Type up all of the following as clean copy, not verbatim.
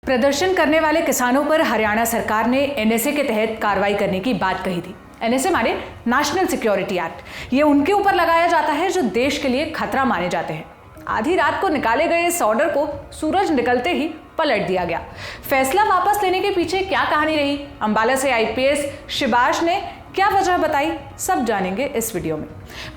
प्रदर्शन करने वाले किसानों पर हरियाणा सरकार ने एनएसए के तहत कार्रवाई करने की बात कही थी। एनएसए माने नेशनल सिक्योरिटी एक्ट। ये उनके ऊपर लगाया जाता है जो देश के लिए खतरा माने जाते हैं। आधी रात को निकाले गए इस ऑर्डर को सूरज निकलते ही पलट दिया गया। फैसला वापस लेने के पीछे क्या कहानी रही, अंबाला से आईपीएस शिबाश ने क्या वजह बताई, सब जानेंगे इस वीडियो में।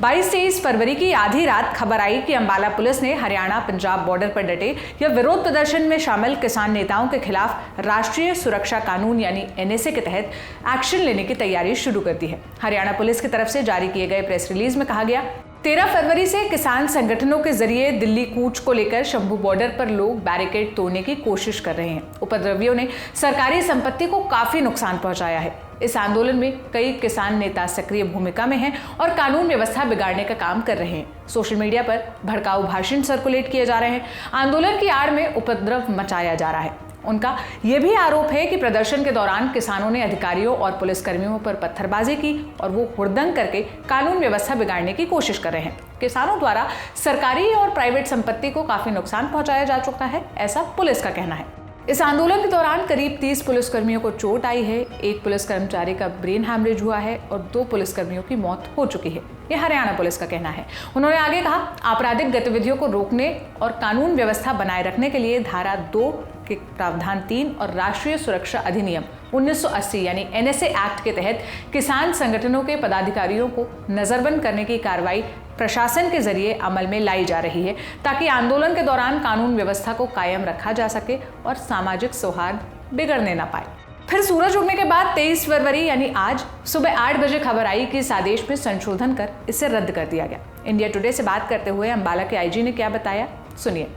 22-23 फरवरी की आधी रात खबर आई कि अंबाला पुलिस ने हरियाणा पंजाब बॉर्डर पर डटे या विरोध प्रदर्शन में शामिल किसान नेताओं के खिलाफ राष्ट्रीय सुरक्षा कानून यानी एनएसए के तहत एक्शन लेने की तैयारी शुरू कर दी है। हरियाणा पुलिस की तरफ से जारी किए गए प्रेस रिलीज में कहा गया, 13 फरवरी से किसान संगठनों के जरिए दिल्ली कूच को लेकर शंभू बॉर्डर पर लोग बैरिकेड तोड़ने की कोशिश कर रहे हैं। उपद्रवियों ने सरकारी संपत्ति को काफी नुकसान पहुंचाया है। इस आंदोलन में कई किसान नेता सक्रिय भूमिका में हैं और कानून व्यवस्था बिगाड़ने का काम कर रहे हैं। सोशल मीडिया पर भड़काऊ भाषण सर्कुलेट किए जा रहे हैं। आंदोलन की आड़ में उपद्रव मचाया जा रहा है। उनका यह भी आरोप है कि प्रदर्शन के दौरान किसानों ने अधिकारियों और पुलिसकर्मियों पर पत्थरबाजी की और वो हुड़दंग करके कानून व्यवस्था बिगाड़ने की कोशिश कर रहे हैं। किसानों द्वारा सरकारी और प्राइवेट संपत्ति को काफी नुकसान पहुंचाया जा चुका है, ऐसा पुलिस का कहना है। इस आंदोलन के दौरान करीब 30 पुलिसकर्मियों को चोट आई है, एक पुलिस कर्मचारी का ब्रेन हैमरेज हुआ है और 2 पुलिसकर्मियों की मौत हो चुकी है। यह हरियाणा पुलिस का कहना है। उन्होंने आगे कहा, आपराधिक गतिविधियों को रोकने और कानून व्यवस्था बनाए रखने के लिए धारा 2 के प्रावधान 3 और राष्ट्रीय सुरक्षा अधिनियम 1980 यानी एनएसए एक्ट के तहत किसान संगठनों के पदाधिकारियों को नजरबंद करने की कार्रवाई प्रशासन के जरिए अमल में लाई जा रही है ताकि आंदोलन के दौरान कानून व्यवस्था को कायम रखा जा सके और सामाजिक सौहार्द बिगड़ने न पाए। फिर सूरज उगने के बाद 23 फरवरी यानी आज सुबह 8 बजे खबर आई कि इस आदेश में संशोधन कर इसे रद्द कर दिया गया। इंडिया टुडे से बात करते हुए अंबाला के आईजी ने क्या बताया, सुनिए।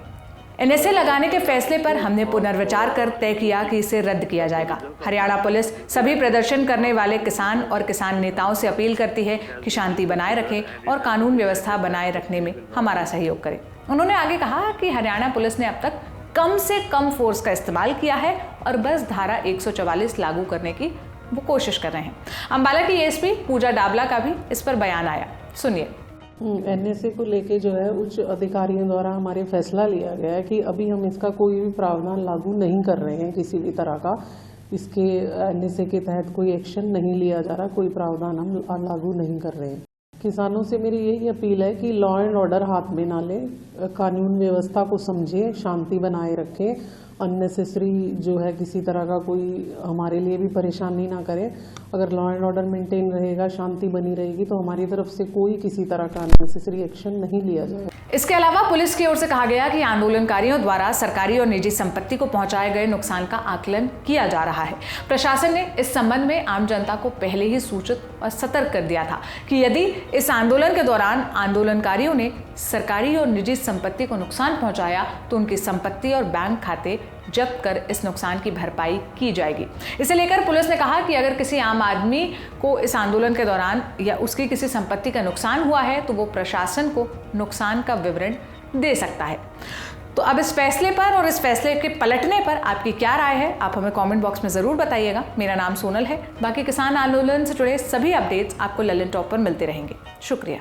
एनएसए लगाने के फैसले पर हमने पुनर्विचार कर तय किया कि इसे रद्द किया जाएगा। हरियाणा पुलिस सभी प्रदर्शन करने वाले किसान और किसान नेताओं से अपील करती है कि शांति बनाए रखें और कानून व्यवस्था बनाए रखने में हमारा सहयोग करें। उन्होंने आगे कहा कि हरियाणा पुलिस ने अब तक कम से कम फोर्स का इस्तेमाल किया है और बस धारा 144 लागू करने की वो कोशिश कर रहे हैं। अंबाला की एसपी पूजा डाबला का भी इस पर बयान आया, सुनिए। एनएसए को लेके जो है उच्च अधिकारियों द्वारा हमारे फैसला लिया गया है कि अभी हम इसका कोई भी प्रावधान लागू नहीं कर रहे हैं, किसी भी तरह का इसके एनएसए के तहत कोई एक्शन नहीं लिया जा रहा, कोई प्रावधान हम लागू नहीं कर रहे हैं। किसानों से मेरी यही अपील है कि लॉ एंड ऑर्डर हाथ में ना लें, कानून व्यवस्था को समझें, शांति बनाए रखें, अननेसेसरी जो है किसी तरह का कोई हमारे लिए भी परेशानी ना करे। अगर लॉ एंड ऑर्डर मेंटेन रहेगा, शांति बनी रहेगी तो हमारी तरफ से कोई किसी तरह का अननेसेसरी एक्शन नहीं लिया जाएगा। इसके अलावा पुलिस की ओर से कहा गया कि आंदोलनकारियों द्वारा सरकारी और निजी संपत्ति को पहुंचाए गए नुकसान का आकलन किया जा रहा है। प्रशासन ने इस संबंध में आम जनता को पहले ही सूचित और सतर्क कर दिया था कि यदि इस आंदोलन के दौरान आंदोलनकारियों ने सरकारी और निजी संपत्ति को नुकसान पहुंचाया तो उनकी संपत्ति और बैंक खाते जब्त कर इस नुकसान की भरपाई की जाएगी। इसे लेकर पुलिस ने कहा कि अगर किसी आम आदमी को इस आंदोलन के दौरान या उसकी किसी संपत्ति का नुकसान हुआ है तो वो प्रशासन को नुकसान का विवरण दे सकता है। तो अब इस फैसले पर और इस फैसले के पलटने पर आपकी क्या राय है, आप हमें कमेंट बॉक्स में जरूर बताइएगा। मेरा नाम सोनल है। बाकी किसान आंदोलन से जुड़े सभी अपडेट्स आपको ललन टॉप पर मिलते रहेंगे। शुक्रिया।